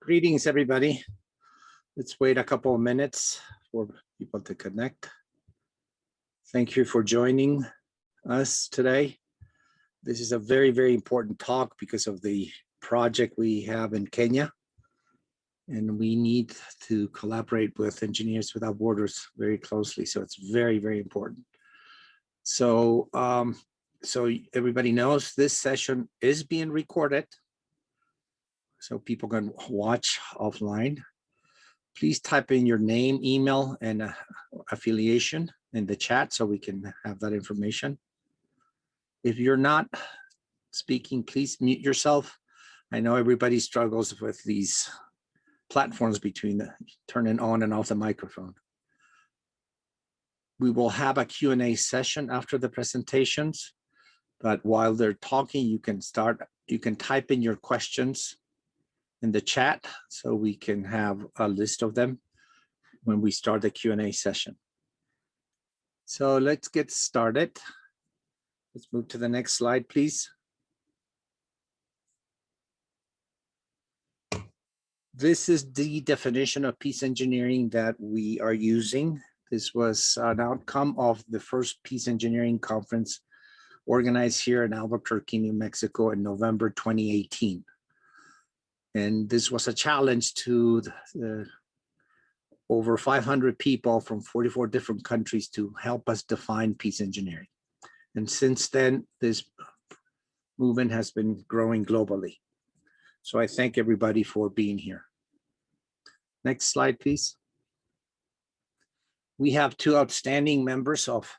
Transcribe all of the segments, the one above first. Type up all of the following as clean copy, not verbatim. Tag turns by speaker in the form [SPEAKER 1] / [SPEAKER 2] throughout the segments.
[SPEAKER 1] Greetings, everybody. Let's wait a couple of minutes for people to connect. Thank you for joining us today. This is a very, very important talk because of the project we have in Kenya. And we need to collaborate with Engineers Without Borders very closely. So it's very, very important. So, everybody knows this session is being recorded, so people can watch offline. Please type in your name, email, and affiliation in the chat so we can have that information. If you're not speaking, please mute yourself. I know everybody struggles with these platforms between turning on and off the microphone. We will have a Q&A session after the presentations, but while they're talking, you can type in your questions in the chat so we can have a list of them when we start the Q&A session. So let's get started. Let's move to the next slide, please. This is the definition of peace engineering that we are using. This was an outcome of the first peace engineering conference organized here in Albuquerque, New Mexico in November 2018. And this was a challenge to the over 500 people from 44 different countries to help us define peace engineering. And since then, this movement has been growing globally. So I thank everybody for being here. Next slide, please. We have two outstanding members of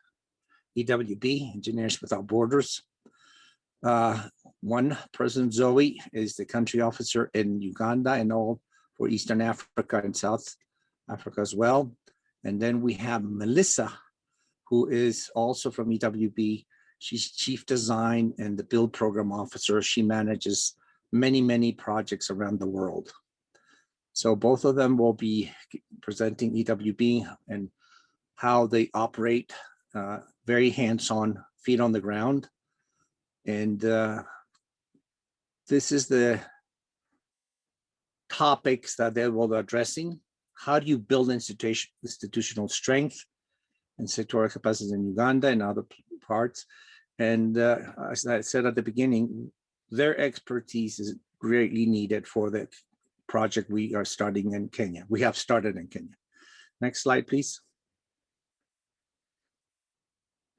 [SPEAKER 1] EWB, Engineers Without Borders. One, President Zoe, is the country officer in Uganda and all for Eastern Africa and South Africa as well. And then we have Melissa, who is also from EWB. She's Chief Design and the Build Program Officer. She manages many, many projects around the world. So both of them will be presenting EWB and how they operate, very hands-on, feet on the ground. And this is the topics that they will be addressing. How do you build institutional strength and sectoral capacities in Uganda and other parts? And as I said at the beginning, their expertise is greatly needed for the project we are starting in Kenya. We have started in Kenya. Next slide, please.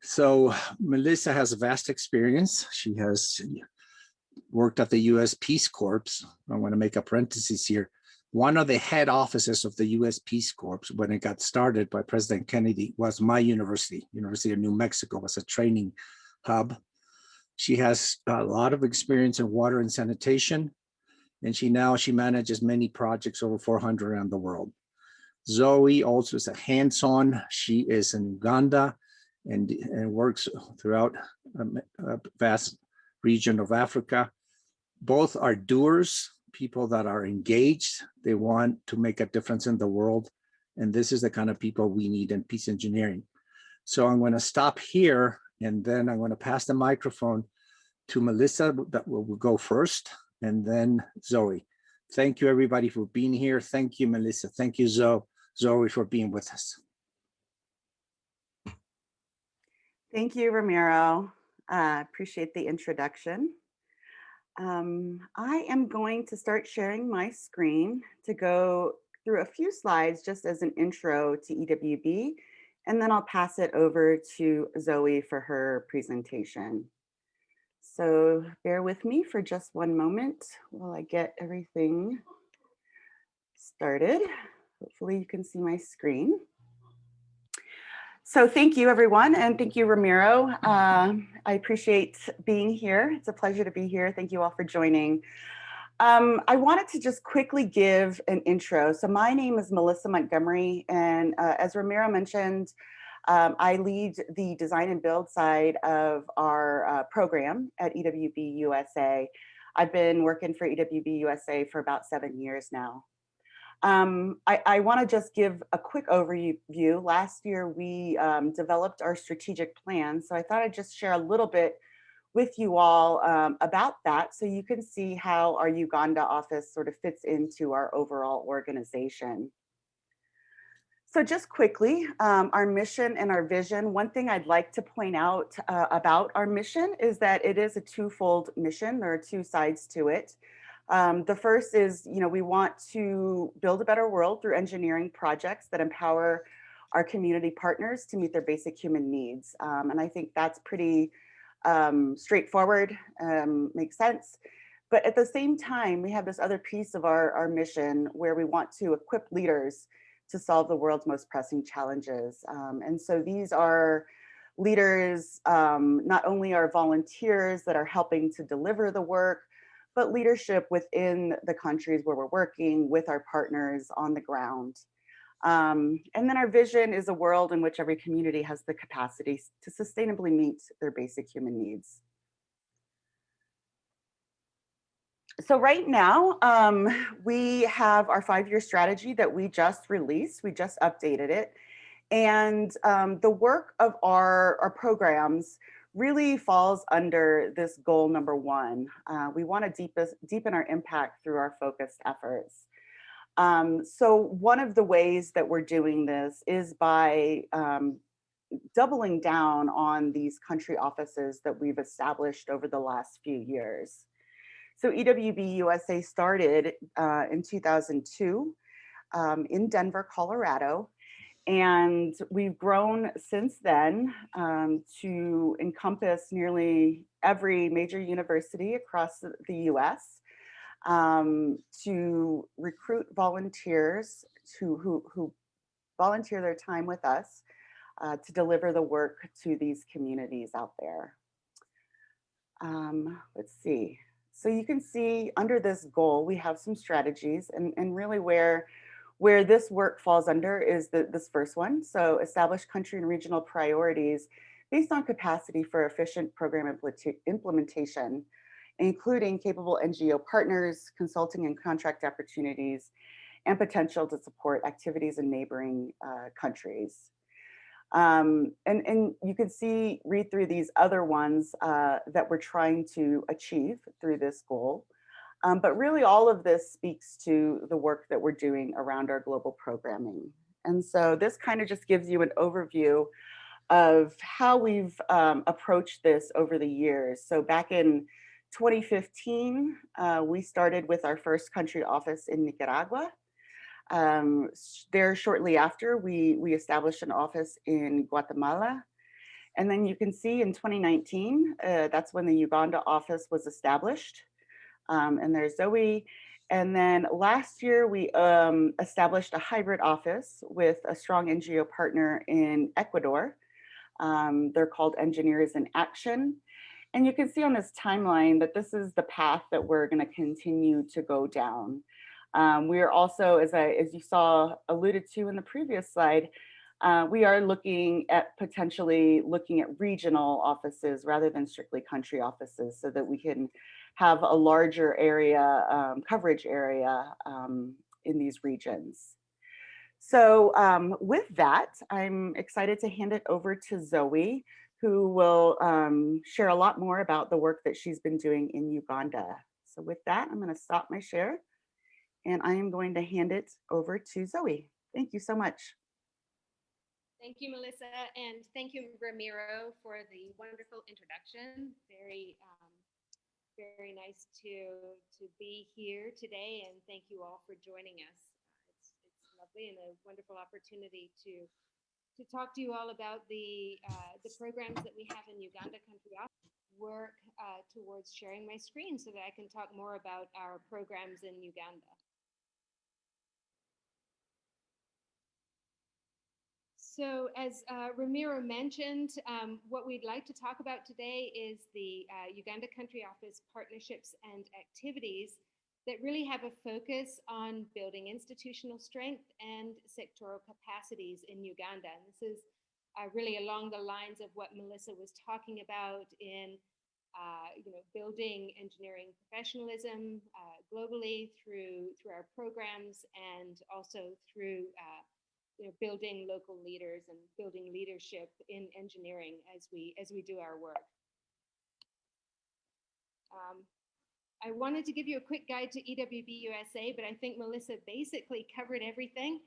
[SPEAKER 1] So Melissa has a vast experience. She has worked at the US Peace Corps. I want to make a parenthesis here. One of the head offices of the US Peace Corps when it got started by President Kennedy was my university. University of New Mexico was a training hub. She has a lot of experience in water and sanitation, and she manages many projects, over 400 around the world. Zoe also is a hands-on. She is in Uganda and works throughout a vast region of Africa. Both are doers, people that are engaged. They want to make a difference in the world. And this is the kind of people we need in peace engineering. So I'm going to stop here, and then I'm going to pass the microphone to Melissa, that will go first, and then Zoe. Thank you, everybody, for being here. Thank you, Melissa. Thank you, Zoe, for being with us.
[SPEAKER 2] Thank you, Ramiro. Appreciate the introduction. I am going to start sharing my screen to go through a few slides just as an intro to EWB, and then I'll pass it over to Zoe for her presentation. So bear with me for just one moment while I get everything started. Hopefully you can see my screen. So thank you, everyone, and thank you, Ramiro. I appreciate being here. It's a pleasure to be here. Thank you all for joining. I wanted to just quickly give an intro. So my name is Melissa Montgomery, and as Ramiro mentioned, I lead the design and build side of our program at EWB-USA. I've been working for EWB-USA for about 7 years now. I want to just give a quick overview. Last year, we developed our strategic plan. So I thought I'd just share a little bit with you all about that, so you can see how our Uganda office sort of fits into our overall organization. So just quickly, our mission and our vision. One thing I'd like to point out about our mission is that it is a twofold mission. There are two sides to it. The first is, we want to build a better world through engineering projects that empower our community partners to meet their basic human needs. And I think that's pretty straightforward, makes sense. But at the same time, we have this other piece of our mission where we want to equip leaders to solve the world's most pressing challenges. And so these are leaders, not only are volunteers that are helping to deliver the work, but leadership within the countries where we're working with our partners on the ground. And then our vision is a world in which every community has the capacity to sustainably meet their basic human needs. So right now, we have our 5-year strategy that we just released. We just updated it. And the work of our programs really falls under this goal number 1. We want to deepen our impact through our focused efforts. So one of the ways that we're doing this is by doubling down on these country offices that we've established over the last few years. So EWB-USA started in 2002 in Denver, Colorado, and we've grown since then to encompass nearly every major university across the US, to recruit volunteers who volunteer their time with us to deliver the work to these communities out there. Let's see. So you can see under this goal, we have some strategies, and really where this work falls under is this first one. So establish country and regional priorities based on capacity for efficient program implementation, including capable NGO partners, consulting and contract opportunities, and potential to support activities in neighboring countries. And you can see, read through these other ones that we're trying to achieve through this goal. But really all of this speaks to the work that we're doing around our global programming. And so this kind of just gives you an overview of how we've approached this over the years. So back in 2015, we started with our first country office in Nicaragua. There shortly after, we established an office in Guatemala. And then you can see in 2019, that's when the Uganda office was established. And there's Zoe. And then last year, we established a hybrid office with a strong NGO partner in Ecuador. They're called Engineers in Action. And you can see on this timeline that this is the path that we're going to continue to go down. We are also, as you saw alluded to in the previous slide, we are looking at potentially looking at regional offices rather than strictly country offices, so that we can have a larger area, coverage area in these regions. So with that, I'm excited to hand it over to Zoe, who will share a lot more about the work that she's been doing in Uganda. So with that, I'm going to stop my share. And I am going to hand it over to Zoe. Thank you so much.
[SPEAKER 3] Thank you, Melissa, and thank you, Ramiro, for the wonderful introduction. Very nice to be here today, and thank you all for joining us. It's lovely and a wonderful opportunity to talk to you all about the programs that we have in Uganda Country Office. Work towards sharing my screen so that I can talk more about our programs in Uganda. So as Ramiro mentioned, what we'd like to talk about today is the Uganda Country Office partnerships and activities that really have a focus on building institutional strength and sectoral capacities in Uganda. And this is really along the lines of what Melissa was talking about in building engineering professionalism globally through our programs, and also through building local leaders and building leadership in engineering as we do our work. I wanted to give you a quick guide to EWB-USA, but I think Melissa basically covered everything.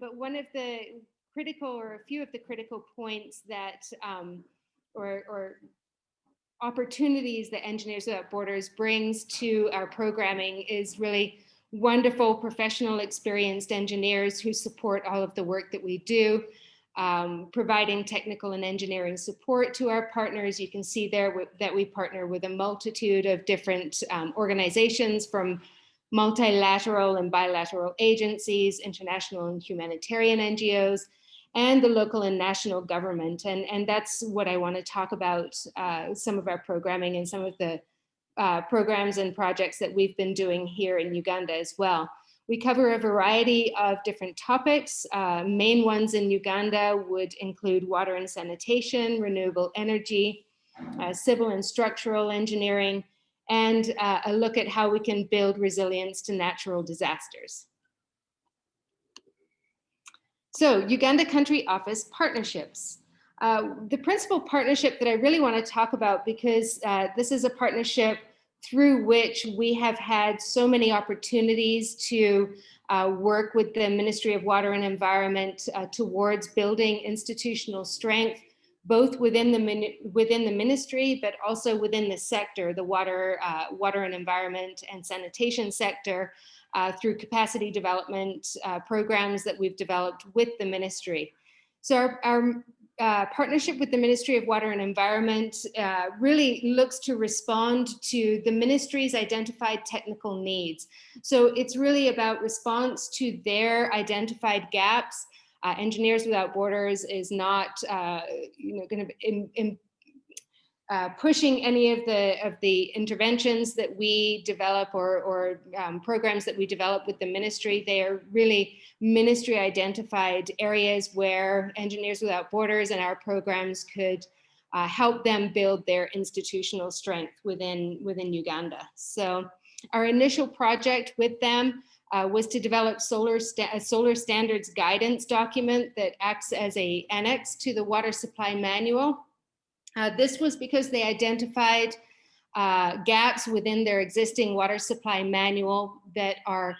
[SPEAKER 3] But one of the critical, or a few of the critical points that, or opportunities that Engineers Without Borders brings to our programming is really wonderful, professional, experienced engineers who support all of the work that we do, providing technical and engineering support to our partners. You can see there that we partner with a multitude of different organizations, from multilateral and bilateral agencies, international and humanitarian NGOs, and the local and national government. And that's what I want to talk about, some of our programming and some of the programs and projects that we've been doing here in Uganda as well. We cover a variety of different topics. Main ones in Uganda would include water and sanitation, renewable energy, civil and structural engineering, and a look at how we can build resilience to natural disasters. So, Uganda Country Office partnerships. The principal partnership that I really want to talk about, because this is a partnership through which we have had so many opportunities to work with the Ministry of Water and Environment towards building institutional strength, both within the ministry, but also within the sector, the water and environment and sanitation sector, through capacity development programs that we've developed with the ministry. So our partnership with the Ministry of Water and Environment really looks to respond to the ministry's identified technical needs. So it's really about response to their identified gaps. Engineers Without Borders is not going to pushing any of the interventions that we develop or programs that we develop with the ministry. They are really ministry identified areas where Engineers Without Borders and our programs could help them build their institutional strength within Uganda. So our initial project with them was to develop a solar standards guidance document that acts as an annex to the water supply manual. This was because they identified gaps within their existing water supply manual that are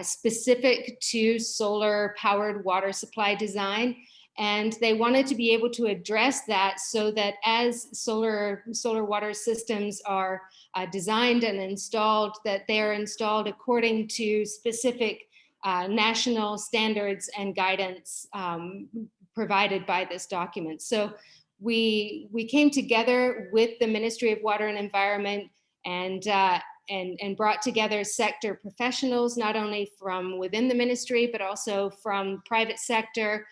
[SPEAKER 3] specific to solar powered water supply design. And they wanted to be able to address that so that as solar water systems are designed and installed, that they're installed according to specific national standards and guidance provided by this document. So we came together with the Ministry of Water and Environment and brought together sector professionals, not only from within the ministry, but also from private sector,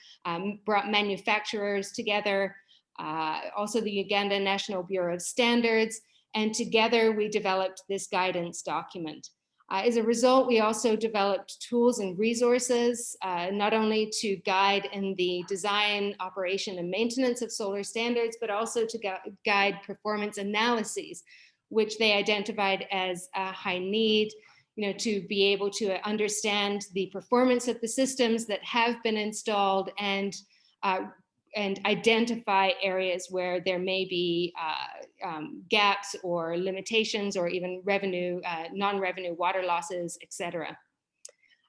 [SPEAKER 3] brought manufacturers together, also the Uganda National Bureau of Standards, and together we developed this guidance document. As a result, we also developed tools and resources, not only to guide in the design, operation, and maintenance of solar standards, but also to guide performance analyses, which they identified as a high need, to be able to understand the performance of the systems that have been installed and identify areas where there may be gaps or limitations or even non-revenue water losses, etc.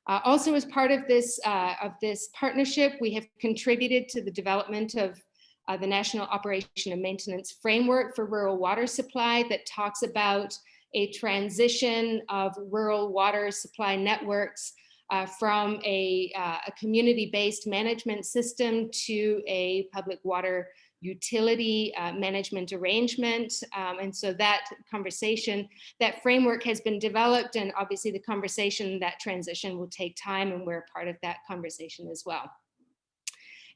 [SPEAKER 3] Also, as part of this partnership, we have contributed to the development of the National Operation and Maintenance Framework for Rural Water Supply that talks about a transition of rural water supply networks from a community-based management system to a public water utility management arrangement. And so that framework has been developed, and obviously the conversation, that transition will take time, and we're a part of that conversation as well.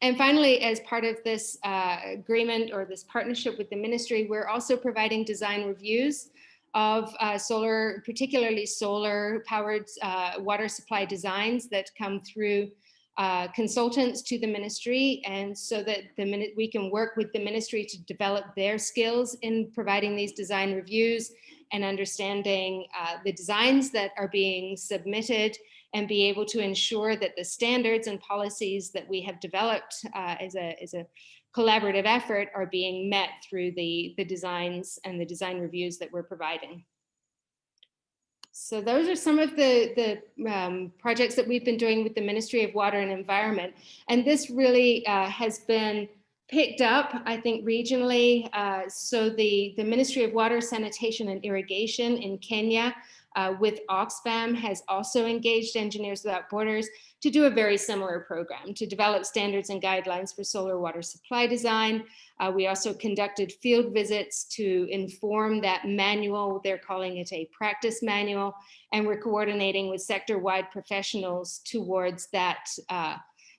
[SPEAKER 3] And finally, as part of this agreement or this partnership with the ministry, we're also providing design reviews of particularly solar powered water supply designs that come through consultants to the ministry, and so that we can work with the ministry to develop their skills in providing these design reviews and understanding the designs that are being submitted, and be able to ensure that the standards and policies that we have developed as a collaborative effort are being met through the designs and the design reviews that we're providing. So those are some of the projects that we've been doing with the Ministry of Water and Environment. And this really has been picked up, I think, regionally. So the Ministry of Water, Sanitation and Irrigation in Kenya with Oxfam has also engaged Engineers Without Borders to do a very similar program, to develop standards and guidelines for solar water supply design. We also conducted field visits to inform that manual. They're calling it a practice manual, and we're coordinating with sector-wide professionals towards that,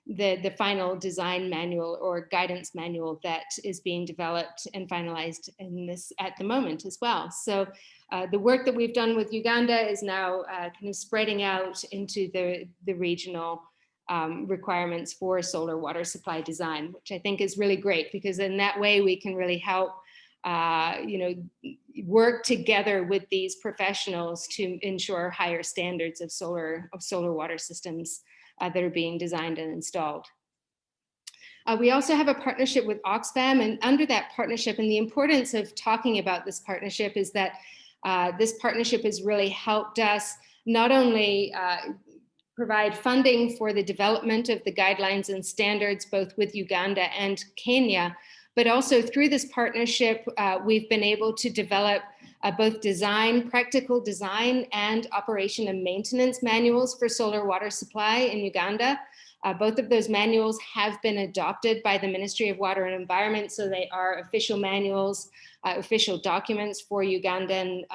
[SPEAKER 3] the final design manual or guidance manual that is being developed and finalized in this at the moment as well. So the work that we've done with Uganda is now kind of spreading out into the regional requirements for solar water supply design, which I think is really great, because in that way we can really help work together with these professionals to ensure higher standards of solar water systems that are being designed and installed. We also have a partnership with Oxfam, and under that partnership, and the importance of talking about this partnership is that this partnership has really helped us not only provide funding for the development of the guidelines and standards, both with Uganda and Kenya, but also through this partnership, we've been able to develop both practical design and operation and maintenance manuals for solar water supply in Uganda. Both of those manuals have been adopted by the Ministry of Water and Environment, so they are official manuals, official documents for Ugandan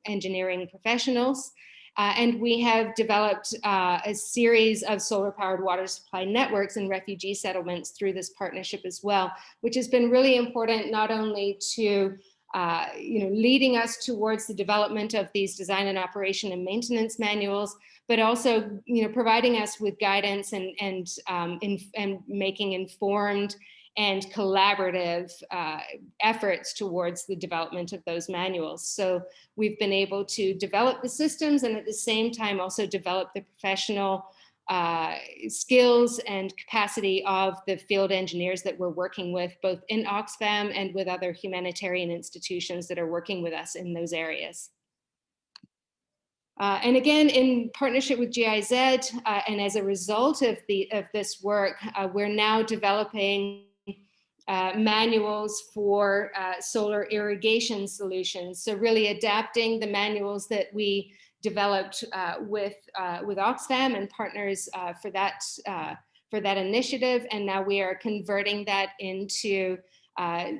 [SPEAKER 3] engineering professionals. And we have developed a series of solar-powered water supply networks in refugee settlements through this partnership as well, which has been really important, not only to leading us towards the development of these design and operation and maintenance manuals, but also providing us with guidance and making informed and collaborative efforts towards the development of those manuals. So we've been able to develop the systems and at the same time also develop the professional skills and capacity of the field engineers that we're working with, both in Oxfam and with other humanitarian institutions that are working with us in those areas. And again, in partnership with GIZ, and as a result of this work, we're now developing manuals for solar irrigation solutions. So really adapting the manuals that we developed with Oxfam and partners for that initiative, and now we are converting that into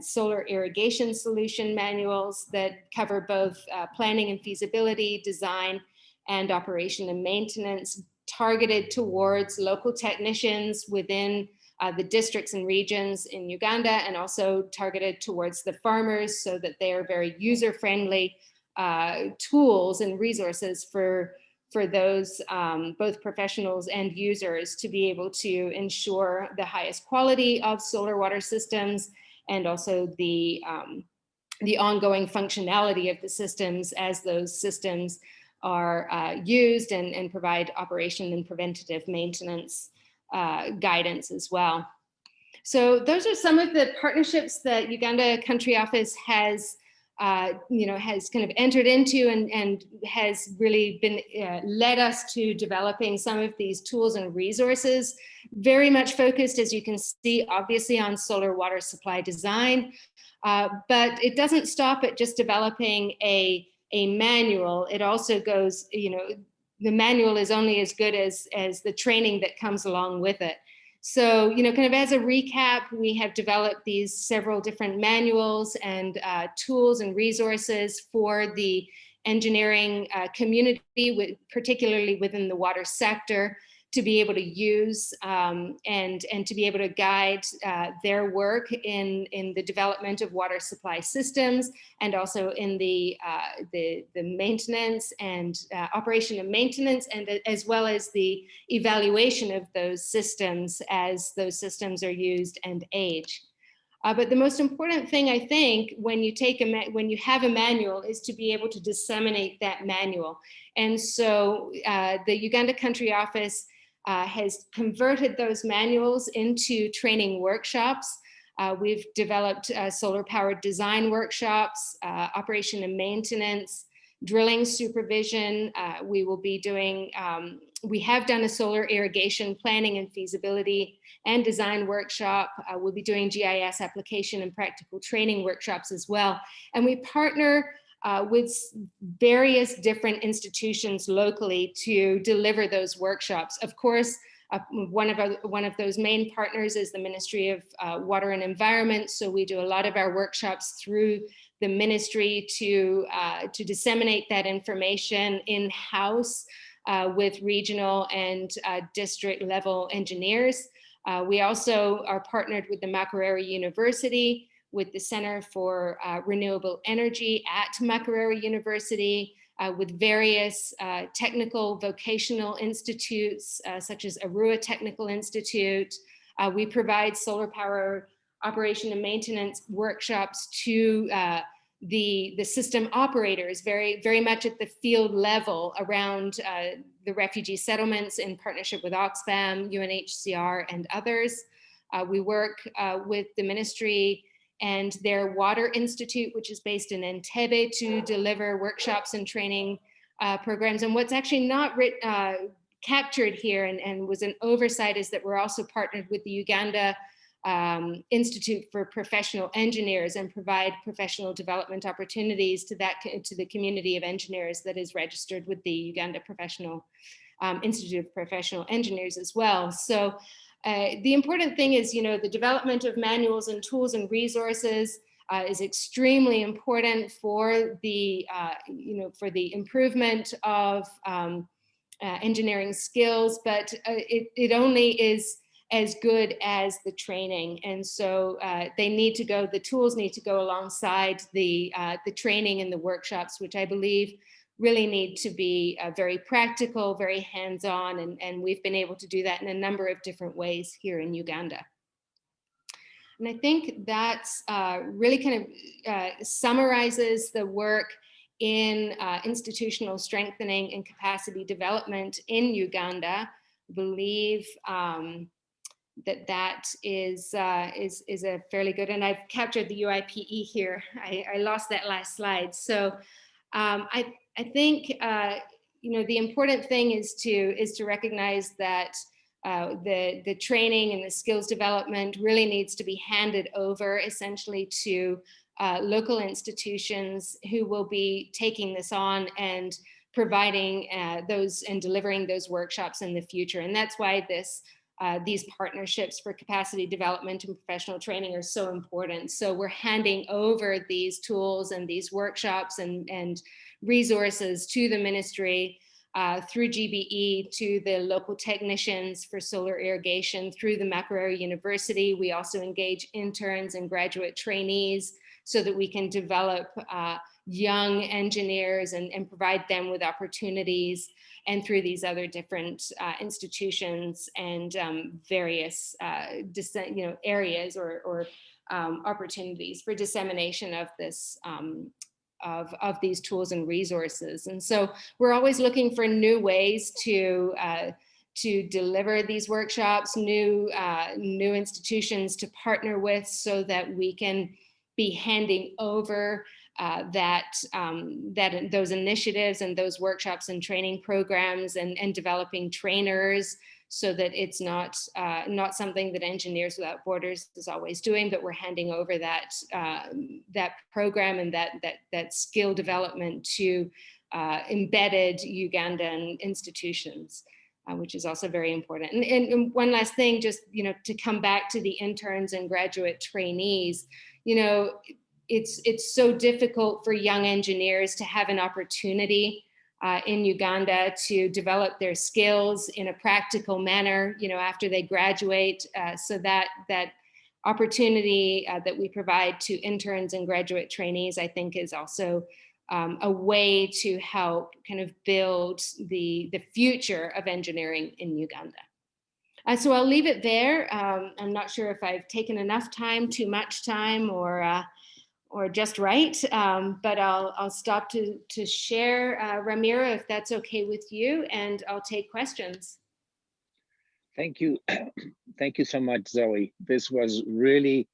[SPEAKER 3] solar irrigation solution manuals that cover both planning and feasibility, design, and operation and maintenance, targeted towards local technicians within the districts and regions in Uganda, and also targeted towards the farmers so that they are very user-friendly tools and resources for those both professionals and users to be able to ensure the highest quality of solar water systems, and also the ongoing functionality of the systems as those systems are used, and provide operation and preventative maintenance guidance as well. So those are some of the partnerships that Uganda Country Office has has kind of entered into, and has really been led us to developing some of these tools and resources, very much focused, as you can see, obviously on solar water supply design, but it doesn't stop at just developing a manual. It also goes, the manual is only as good as the training that comes along with it. So, kind of as a recap, we have developed these several different manuals and tools and resources for the engineering community, particularly within the water sector, to be able to use and to be able to guide their work in the development of water supply systems, and also in the maintenance and operation and maintenance, and as well as the evaluation of those systems as those systems are used and age. But the most important thing, I think, when you have a manual, is to be able to disseminate that manual. And so the Uganda Country Office has converted those manuals into training workshops. We've developed solar powered design workshops, operation and maintenance, drilling supervision. We will be doing, we have done a solar irrigation planning and feasibility and design workshop. We'll be doing GIS application and practical training workshops as well. And we partner with various different institutions locally to deliver those workshops. Of course, one of those main partners is the Ministry of Water and Environment. So we do a lot of our workshops through the ministry to disseminate that information in-house with regional and district level engineers. We also are partnered with the Makerere University, with the Center for Renewable Energy at Makerere University, with various technical vocational institutes, such as Arua Technical Institute. We provide solar power operation and maintenance workshops to the system operators, very much at the field level around the refugee settlements in partnership with Oxfam, UNHCR, and others. We work with the ministry and their Water Institute, which is based in Entebbe, to deliver workshops and training programs. And what's actually not captured here and was an oversight is that we're also partnered with the Uganda Institute for Professional Engineers and provide professional development opportunities to the community of engineers that is registered with the Uganda Institute of Professional Engineers as well. So the important thing is, the development of manuals and tools and resources is extremely important for the, for the improvement of engineering skills, but it only is as good as the training. And so the tools need to go alongside the training and the workshops, which I believe really need to be very practical, very hands-on, and we've been able to do that in a number of different ways here in Uganda. And I think that's really kind of summarizes the work in institutional strengthening and capacity development in Uganda. I believe that is a fairly good, and I've captured the UIPE here. I lost that last slide. So I think the important thing is to recognize that the training and the skills development really needs to be handed over essentially to local institutions who will be taking this on and providing those and delivering those workshops in the future. And that's why these partnerships for capacity development and professional training are so important. So we're handing over these tools and these workshops and resources to the ministry through GBE, to the local technicians for solar irrigation, through the Makerere University. We also engage interns and graduate trainees so that we can develop young engineers and provide them with opportunities, and through these other different institutions and various areas or opportunities for dissemination of this of these tools and resources. And so we're always looking for new ways to deliver these workshops, new institutions to partner with, so that we can be handing over those initiatives and those workshops and training programs and developing trainers, so that it's not something that Engineers Without Borders is always doing, but we're handing over that program and that skill development to embedded Ugandan institutions, which is also very important. And one last thing, just to come back to the interns and graduate trainees, it's so difficult for young engineers to have an opportunity in Uganda to develop their skills in a practical manner, after they graduate. So that opportunity that we provide to interns and graduate trainees, I think, is also a way to help kind of build the future of engineering in Uganda. So I'll leave it there. I'm not sure if I've taken enough time, too much time, or just right, but I'll stop to share, Ramiro, if that's okay with you, and I'll take questions.
[SPEAKER 4] Thank you. Thank you so much, Zoe. This was really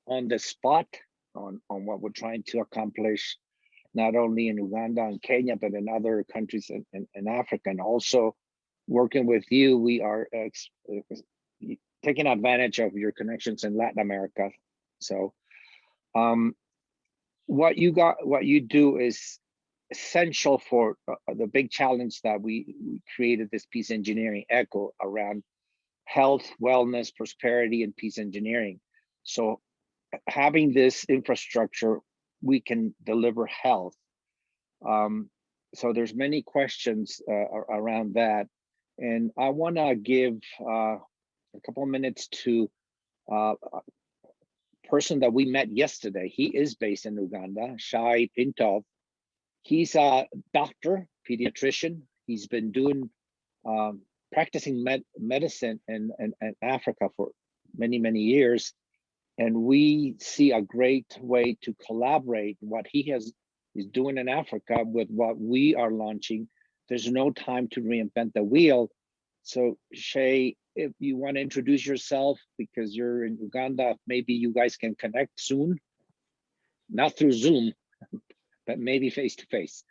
[SPEAKER 4] on the spot on what we're trying to accomplish, not only in Uganda and Kenya, but in other countries in Africa. And also working with you, we are taking advantage of your connections in Latin America. So what you do is essential for the big challenge that we created, this peace engineering echo around health, wellness, prosperity, and peace engineering. So having this infrastructure, we can deliver health. So there's many questions around that. And I want to give a couple of minutes to a person that we met yesterday. He is based in Uganda, Shai Pintov. He's a doctor, pediatrician. He's been doing practicing medicine in Africa for many, many years. And we see a great way to collaborate what he is doing in Africa with what we are launching. There's no time to reinvent the wheel. So Shay, if you want to introduce yourself, because you're in Uganda, maybe you guys can connect soon, not through Zoom, but maybe face to face.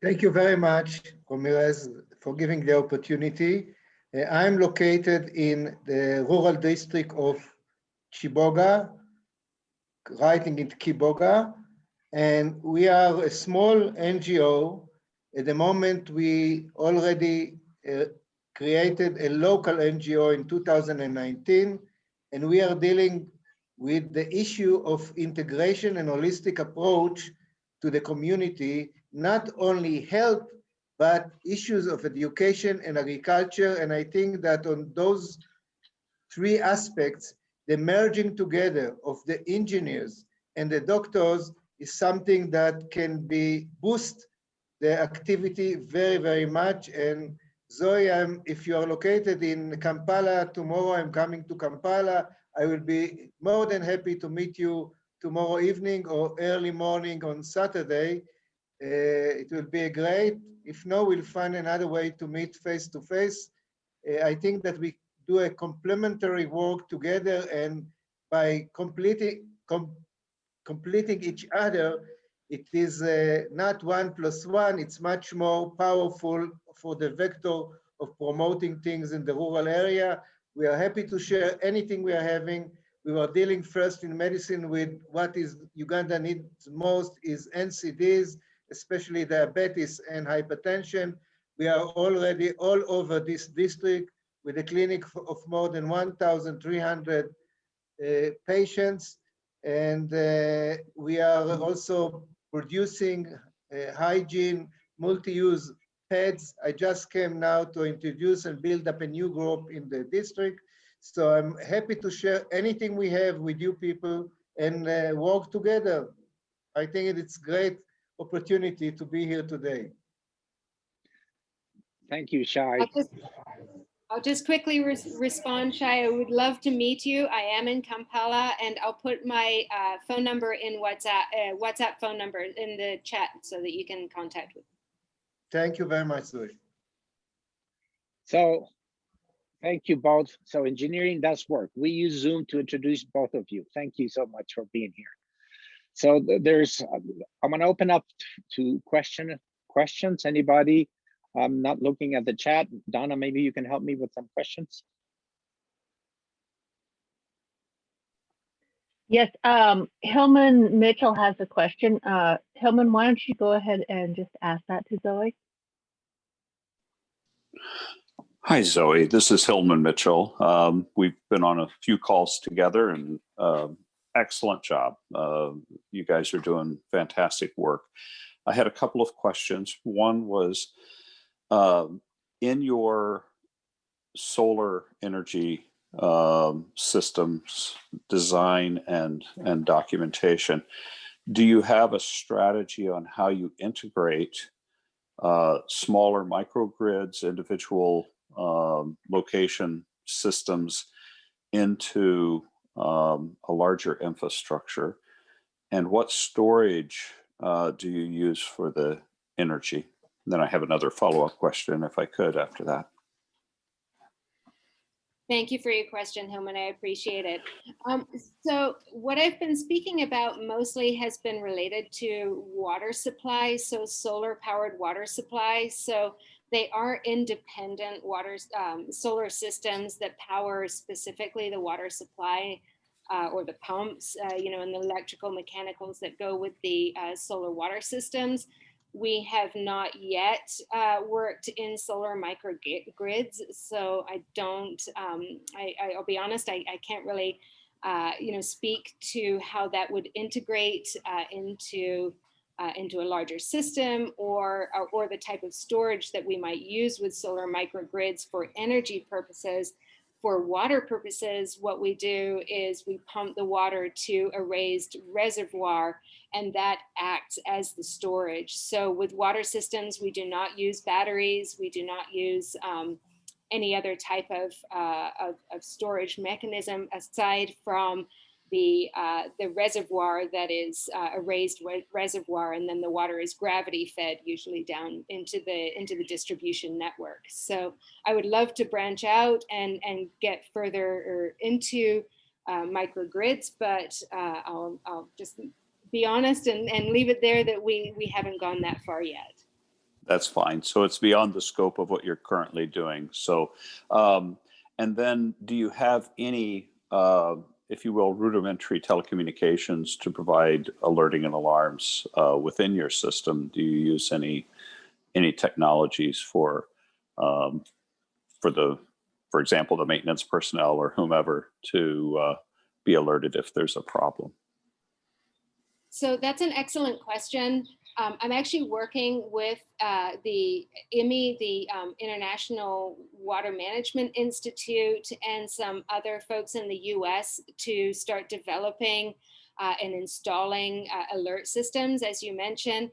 [SPEAKER 5] Thank you very much, Ramirez, for giving the opportunity. I'm located in the rural district of Chiboga, right in Kiboga, and we are a small NGO. At the moment, we already created a local NGO in 2019, and we are dealing with the issue of integration and holistic approach to the community, not only health, but issues of education and agriculture. And I think that on those three aspects, the merging together of the engineers and the doctors is something that can be boost the activity very, very much. And Zoe, if you are located in Kampala tomorrow, I'm coming to Kampala. I will be more than happy to meet you tomorrow evening or early morning on Saturday. It will be great. If no, we'll find another way to meet face to face. I think that we do a complementary work together, and by completing each other, it is not 1+1, it's much more powerful for the vector of promoting things in the rural area. We are happy to share anything we are having. We were dealing first in medicine with what is Uganda needs most is NCDs, especially diabetes and hypertension. We are already all over this district with a clinic of more than 1,300 patients. And we are also producing hygiene, multi-use pads. I just came now to introduce and build up a new group in the district. So I'm happy to share anything we have with you people and work together. I think it's a great opportunity to be here today.
[SPEAKER 4] Thank you, Shai.
[SPEAKER 3] I'll just quickly respond, Shai. I would love to meet you. I am in Kampala, and I'll put my phone number in WhatsApp phone number in the chat so that you can contact me.
[SPEAKER 5] Thank you very much, Zoe.
[SPEAKER 4] So thank you both. So engineering does work. We use Zoom to introduce both of you. Thank you so much for being here. So I'm going to open up to questions. Anybody? I'm not looking at the chat. Donna, maybe you can help me with some questions.
[SPEAKER 6] Yes, Hillman Mitchell has a question. Hillman, why don't you go ahead and just ask that to Zoe?
[SPEAKER 7] Hi, Zoe. This is Hillman Mitchell. We've been on a few calls together, and excellent job. You guys are doing fantastic work. I had a couple of questions. One was, in your solar energy systems design and documentation, do you have a strategy on how you integrate smaller microgrids, individual location systems into a larger infrastructure? And what storage do you use for the energy? And then I have another follow-up question, if I could, after that.
[SPEAKER 3] Thank you for your question, Hillman. I appreciate it. So what I've been speaking about mostly has been related to water supply, so solar powered water supply. So they are independent solar systems that power specifically the water supply or the pumps, and the electrical mechanicals that go with the solar water systems. We have not yet worked in solar microgrids, so I don't. I'll be honest. I can't really, speak to how that would integrate into a larger system or the type of storage that we might use with solar microgrids for energy purposes. For water purposes, what we do is we pump the water to a raised reservoir, and that acts as the storage. So with water systems, we do not use batteries. We do not use any other type of storage mechanism aside from the reservoir that is a raised reservoir, and then the water is gravity fed usually down into the distribution network. So I would love to branch out and get further into microgrids, but I'll just be honest and leave it there that we haven't gone that far yet.
[SPEAKER 7] That's fine. So it's beyond the scope of what you're currently doing. So, and then do you have any, if you will, rudimentary telecommunications to provide alerting and alarms within your system? Do you use any technologies for example, the maintenance personnel or whomever to be alerted if there's a problem?
[SPEAKER 3] So that's an excellent question. I'm actually working with the IMI, the International Water Management Institute, and some other folks in the US to start developing and installing alert systems, as you mentioned.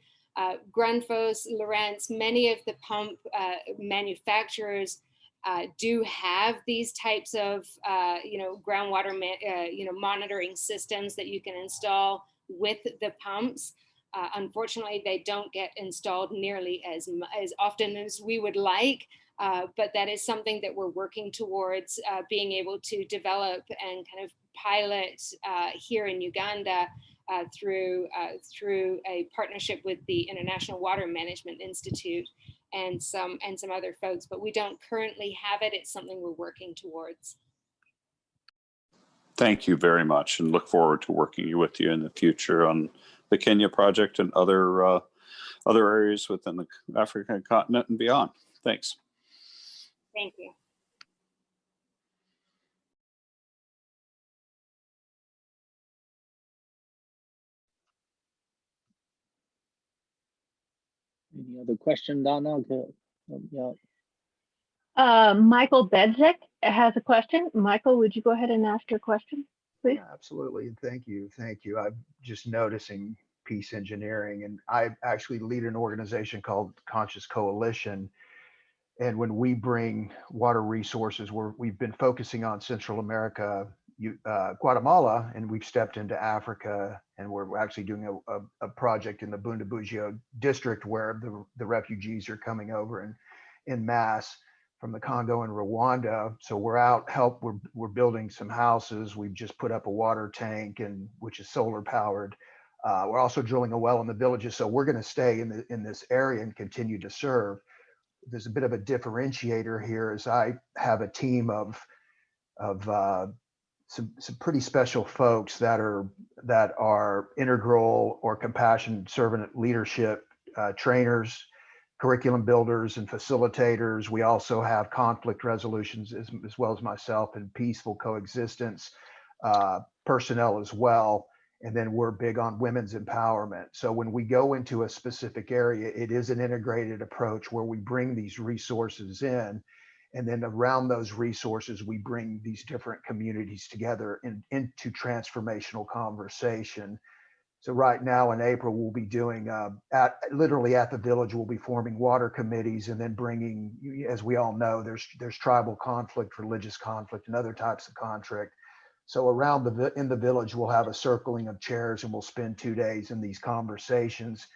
[SPEAKER 3] Grundfos, Lawrence, many of the pump manufacturers do have these types of groundwater monitoring systems that you can install with the pumps. Unfortunately, they don't get installed nearly as often as we would like, but that is something that we're working towards being able to develop and kind of pilot here in Uganda through a partnership with the International Water Management Institute and some other folks. But we don't currently have it. It's something we're working towards.
[SPEAKER 7] Thank you very much, and look forward to working with you in the future on the Kenya project and other areas within the African continent and beyond. Thanks.
[SPEAKER 3] Thank you.
[SPEAKER 4] Any other question, Donna? Yeah.
[SPEAKER 6] Michael Bedzek has a question. Michael, would you go ahead and ask your question, please?
[SPEAKER 8] Yeah, absolutely. Thank you. Thank you. I'm just noticing peace engineering, and I actually lead an organization called Conscious Coalition. And when we bring water resources, we've been focusing on Central America, Guatemala, and we've stepped into Africa, and we're actually doing a project in the Bundibugyo district where the refugees are coming over in mass from the Congo and Rwanda. So we're building some houses. We've just put up a water tank, which is solar powered. We're also drilling a well in the villages. So we're going to stay in this area and continue to serve. There's a bit of a differentiator here, as I have a team of some pretty special folks that are integral or compassion servant leadership trainers, curriculum builders, and facilitators. We also have conflict resolutions as well as myself, and peaceful coexistence personnel as well. And then we're big on women's empowerment. So when we go into a specific area, it is an integrated approach where we bring these resources in, and then around those resources, we bring these different communities together into transformational conversation. So right now in April, we'll be doing literally at the village, we'll be forming water committees, and then bringing, as we all know, there's tribal conflict, religious conflict, and other types of conflict. So around in the village, we'll have a circling of chairs, and we'll spend 2 days in these conversations.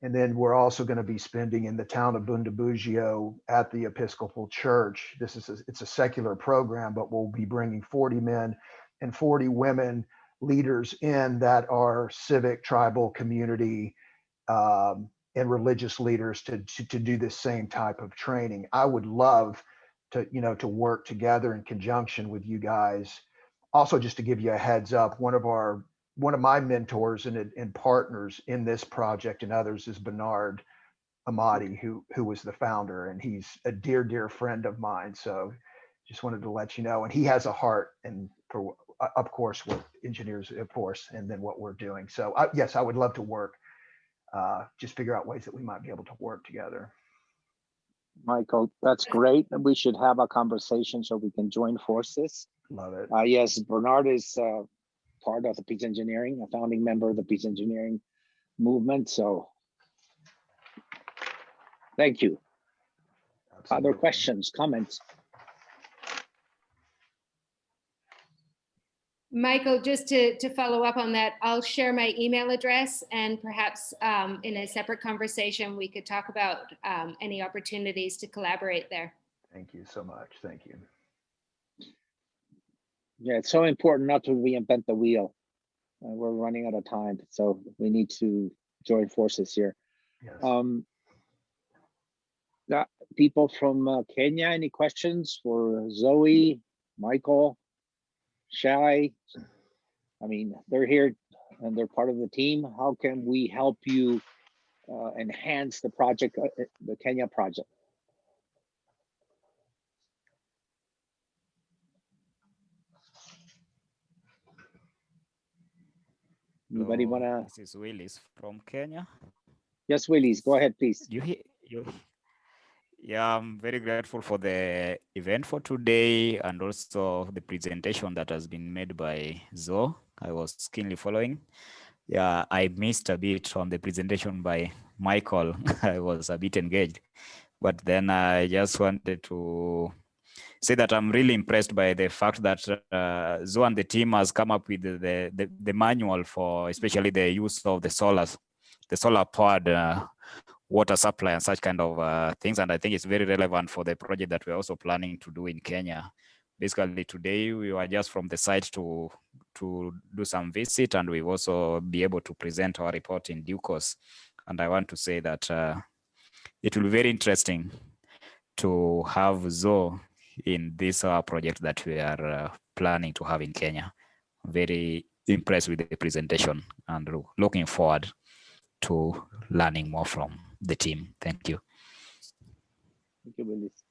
[SPEAKER 8] And then we're also going to be spending in the town of Bundabugio at the Episcopal Church. It's a secular program, but we'll be bringing 40 men and 40 women leaders in that are civic, tribal, community, and religious leaders to do the same type of training. I would love to work together in conjunction with you guys. Also, just to give you a heads up, one of my mentors and partners in this project and others is Bernard Amati, who was the founder, and he's a dear friend of mine. So just wanted to let you know, and he has a heart and for, of course, with engineers, of course, and then what we're doing. So yes, I would love to work, just figure out ways that we might be able to work together.
[SPEAKER 4] Michael, that's great. We should have a conversation so we can join forces.
[SPEAKER 8] Love it.
[SPEAKER 4] Yes, Bernard is part of the peace engineering, a founding member of the peace engineering movement. So thank you.
[SPEAKER 8] Absolutely.
[SPEAKER 4] Other questions, comments?
[SPEAKER 3] Michael, just to follow up on that, I'll share my email address, and perhaps in a separate conversation, we could talk about any opportunities to collaborate there.
[SPEAKER 8] Thank you so much. Thank you.
[SPEAKER 4] Yeah, it's so important not to reinvent the wheel. We're running out of time, so we need to join forces here.
[SPEAKER 8] Yes.
[SPEAKER 4] People from Kenya, any questions for Zoe, Michael, Shai? I mean, they're here and they're part of the team. How can we help you enhance the project, the Kenya project? Anybody want to?
[SPEAKER 9] This is Willis from Kenya.
[SPEAKER 4] Yes, Willis, go ahead, please.
[SPEAKER 9] Yeah, I'm very grateful for the event for today and also the presentation that has been made by Zoe. I was keenly following. Yeah, I missed a bit on the presentation by Michael. I was a bit engaged, but then I just wanted to say that I'm really impressed by the fact that Zoe and the team has come up with the manual for especially the use of the solar powered water supply and such kind of things. And I think it's very relevant for the project that we're also planning to do in Kenya. Basically today we were just from the site to do some visit, and we've also be able to present our report in due course. And I want to say that it will be very interesting to have Zoe in this project that we are planning to have in Kenya. Very impressed with the presentation and looking forward to learning more from the team. Thank you.
[SPEAKER 4] Thank you, Willis.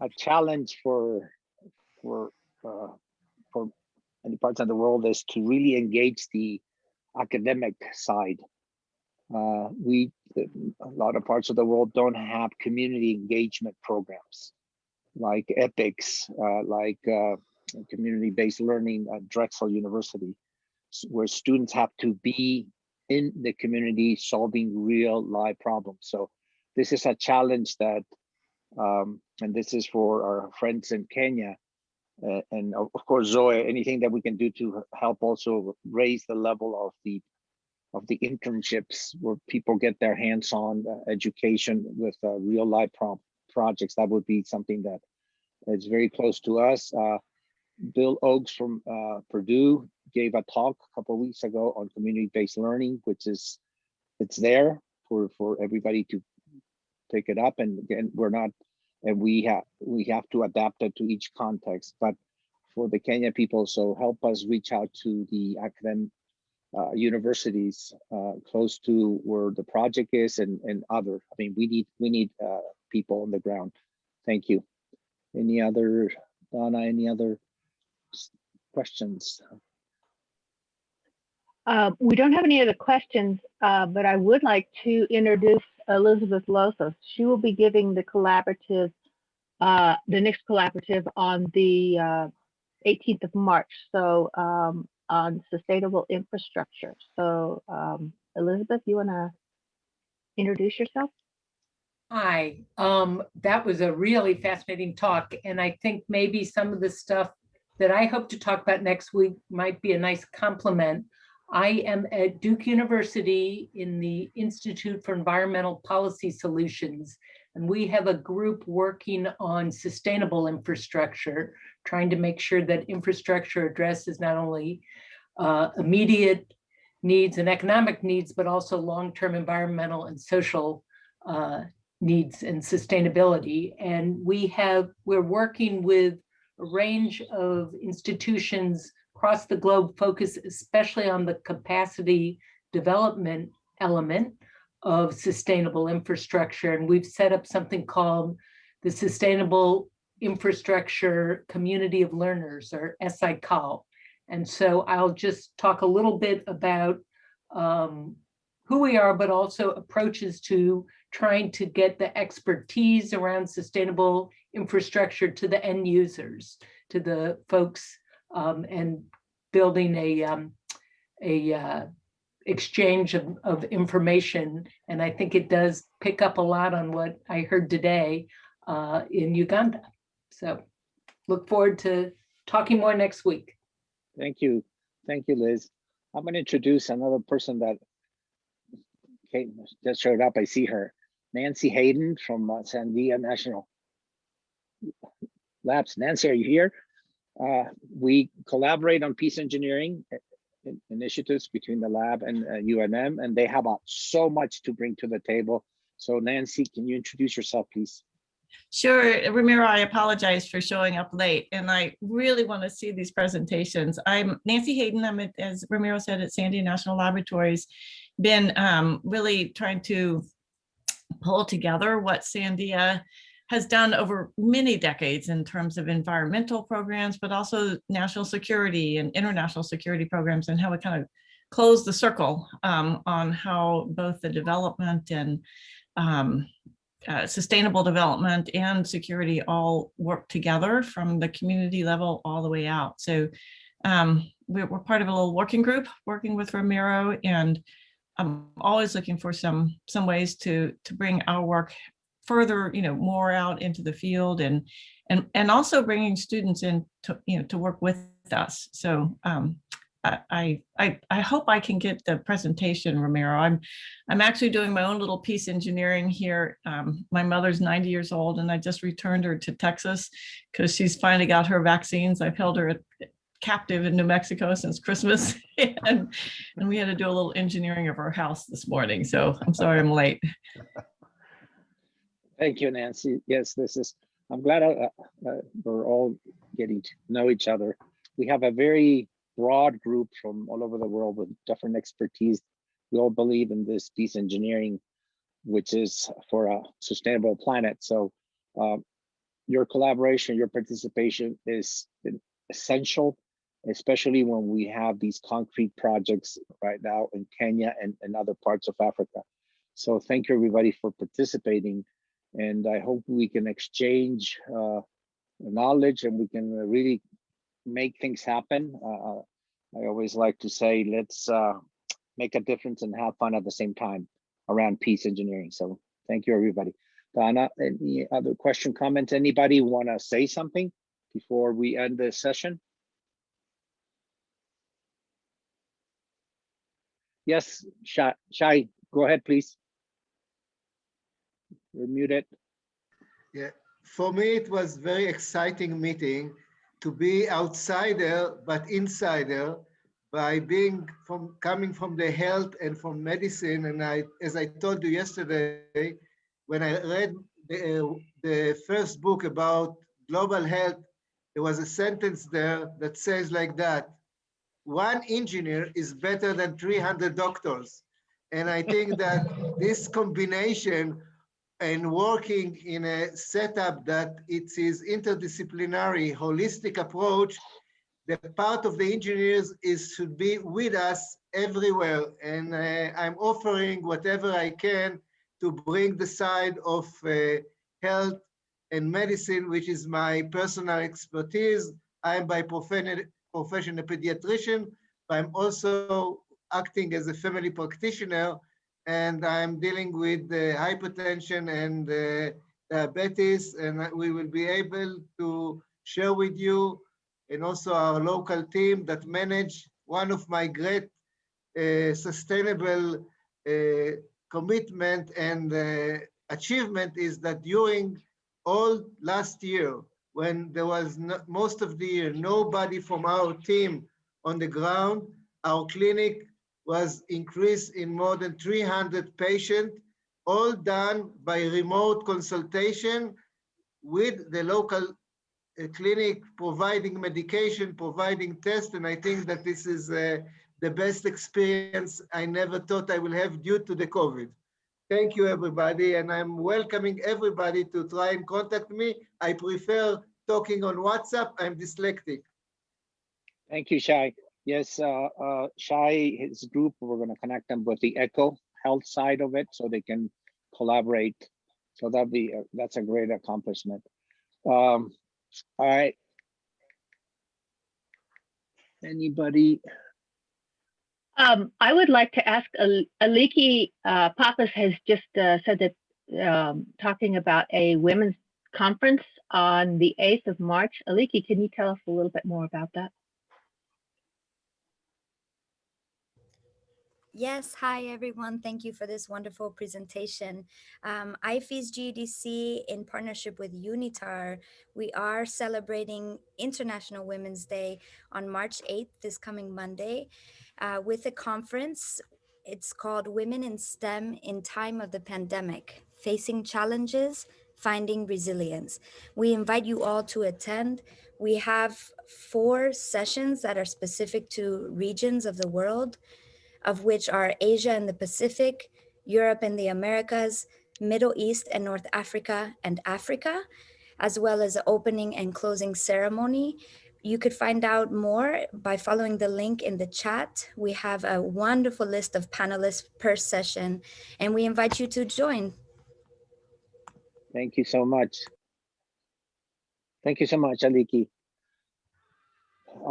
[SPEAKER 4] A challenge for many parts of the world is to really engage the academic side. A lot of parts of the world don't have community engagement programs like EPICS, like community-based learning at Drexel University, where students have to be in the community solving real life problems. So this is a challenge that, and this is for our friends in Kenya. And of course, Zoe, anything that we can do to help also raise the level of the internships where people get their hands-on education with real life projects, that would be something that is very close to us. Bill Oakes from Purdue gave a talk a couple of weeks ago on community-based learning, which is, it's there for everybody to pick it up. And again, we have to adapt it to each context. But for the Kenya people, so help us reach out to the academic universities close to where the project is and other. I mean, we need people on the ground. Thank you. Any other, Donna, any other questions?
[SPEAKER 6] We don't have any other questions, but I would like to introduce Elizabeth Losas. She will be giving the collaborative, the next collaborative on the 18th of March. So on sustainable infrastructure. So Elizabeth, you want to introduce yourself?
[SPEAKER 10] Hi, that was a really fascinating talk. And I think maybe some of the stuff that I hope to talk about next week might be a nice complement. I am at Duke University in the Institute for Environmental Policy Solutions, and we have a group working on sustainable infrastructure, trying to make sure that infrastructure addresses not only immediate needs and economic needs, but also long-term environmental and social needs and sustainability. And we're working with a range of institutions across the globe, focused especially on the capacity development element of sustainable infrastructure. And we've set up something called the Sustainable Infrastructure Community of Learners, or SICAL. And so I'll just talk a little bit about who we are, but also approaches to trying to get the expertise around sustainable infrastructure to the end users, to the folks, and building a exchange of information. And I think it does pick up a lot on what I heard today in Uganda. So look forward to talking more next week.
[SPEAKER 4] Thank you, Liz. I'm going to introduce another person that just showed up. I see her, Nancy Hayden from Sandia National Labs. Nancy, are you here? We collaborate on peace engineering initiatives between the lab and UNM, and they have so much to bring to the table. So Nancy, can you introduce yourself, please?
[SPEAKER 11] Sure, Ramiro, I apologize for showing up late, and I really want to see these presentations. I'm Nancy Hayden. I'm, as Ramiro said, at Sandia National Laboratories, been really trying to pull together what Sandia has done over many decades in terms of environmental programs, but also national security and international security programs, and how we kind of close the circle on how both the development and sustainable development and security all work together from the community level all the way out. So we're part of a little working group working with Ramiro, and I'm always looking for some ways to bring our work further, more out into the field, and also bringing students in to work with us. So I hope I can get the presentation, Ramiro. I'm actually doing my own little peace engineering here. My mother's 90 years old, and I just returned her to Texas because she's finally got her vaccines. I've held her captive in New Mexico since Christmas, and we had to do a little engineering of our house this morning. So I'm sorry I'm late.
[SPEAKER 4] Thank you, Nancy. Yes, I'm glad we're all getting to know each other. We have a very broad group from all over the world with different expertise. We all believe in this peace engineering, which is for a sustainable planet. So your collaboration, your participation is essential, especially when we have these concrete projects right now in Kenya and other parts of Africa. So thank you, everybody, for participating. And I hope we can exchange knowledge, and we can really make things happen. I always like to say, let's make a difference and have fun at the same time around peace engineering. So thank you, everybody. Donna, any other question, comments? Anybody want to say something before we end the session? Yes, Shai, go ahead, please. You're muted.
[SPEAKER 5] Yeah, for me, it was very exciting meeting to be outsider, but insider by coming from the health and from medicine. And as I told you yesterday, when I read the first book about global health, there was a sentence there that says like that: one engineer is better than 300 doctors. And I think that this combination and working in a setup that it is interdisciplinary, holistic approach, the part of the engineers should be with us everywhere. And I'm offering whatever I can to bring the side of health and medicine, which is my personal expertise. I'm by profession a pediatrician, but I'm also acting as a family practitioner, and I'm dealing with hypertension and diabetes, and we will be able to share with you, and also our local team that manage one of my great sustainable commitment and achievement is that during all last year, when there was most of the year, nobody from our team on the ground, our clinic was increased in more than 300 patients, all done by remote consultation with the local clinic, providing medication, providing tests. And I think that this is the best experience I never thought I will have due to the COVID. Thank you, everybody. And I'm welcoming everybody to try and contact me. I prefer talking on WhatsApp. I'm dyslexic.
[SPEAKER 4] Thank you, Shai. Yes, Shai, his group, we're going to connect them with the Echo Health side of it so they can collaborate. So that's a great accomplishment. All right. Anybody?
[SPEAKER 6] I would like to ask Aliki Pappas has just said that talking about a women's conference on the 8th of March. Aliki, can you tell us a little bit more about that?
[SPEAKER 12] Yes, hi everyone. Thank you for this wonderful presentation. IFES GDC, in partnership with UNITAR, we are celebrating International Women's Day on March 8th, this coming Monday, with a conference. It's called Women in STEM in Time of the Pandemic, Facing Challenges, Finding Resilience. We invite you all to attend. We have 4 sessions that are specific to regions of the world, of which are Asia and the Pacific, Europe and the Americas, Middle East and North Africa, and Africa, as well as the opening and closing ceremony. You could find out more by following the link in the chat. We have a wonderful list of panelists per session, and we invite you to join.
[SPEAKER 4] Thank you so much. Thank you so much, Aliki.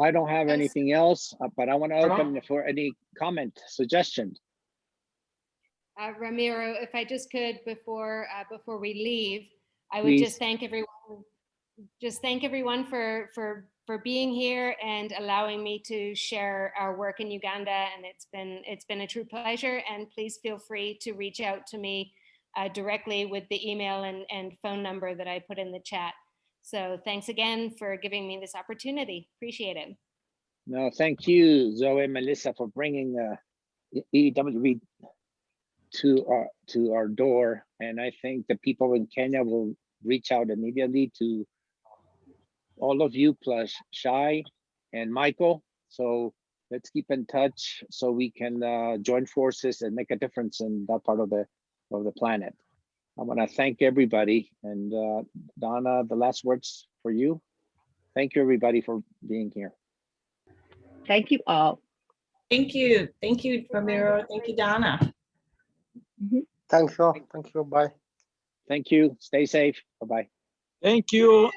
[SPEAKER 4] I don't have anything else, but I want to open for any comment, suggestion.
[SPEAKER 3] Ramiro, if I just could, before we leave, I would
[SPEAKER 4] Please.
[SPEAKER 3] just thank everyone for being here and allowing me to share our work in Uganda. And it's been a true pleasure. And please feel free to reach out to me directly with the email and phone number that I put in the chat. So thanks again for giving me this opportunity. Appreciate it.
[SPEAKER 4] No, thank you, Zoe and Melissa, for bringing EWB to our door. And I think the people in Kenya will reach out immediately to all of you, plus Shai and Michael. So let's keep in touch so we can join forces and make a difference in that part of the planet. I want to thank everybody. And Donna, the last words for you. Thank you, everybody, for being here.
[SPEAKER 6] Thank you all.
[SPEAKER 11] Thank you. Thank you, Ramiro. Thank you, Donna.
[SPEAKER 13] Thank you. Thank you. Bye.
[SPEAKER 4] Thank you. Stay safe. Bye-bye.
[SPEAKER 13] Thank you.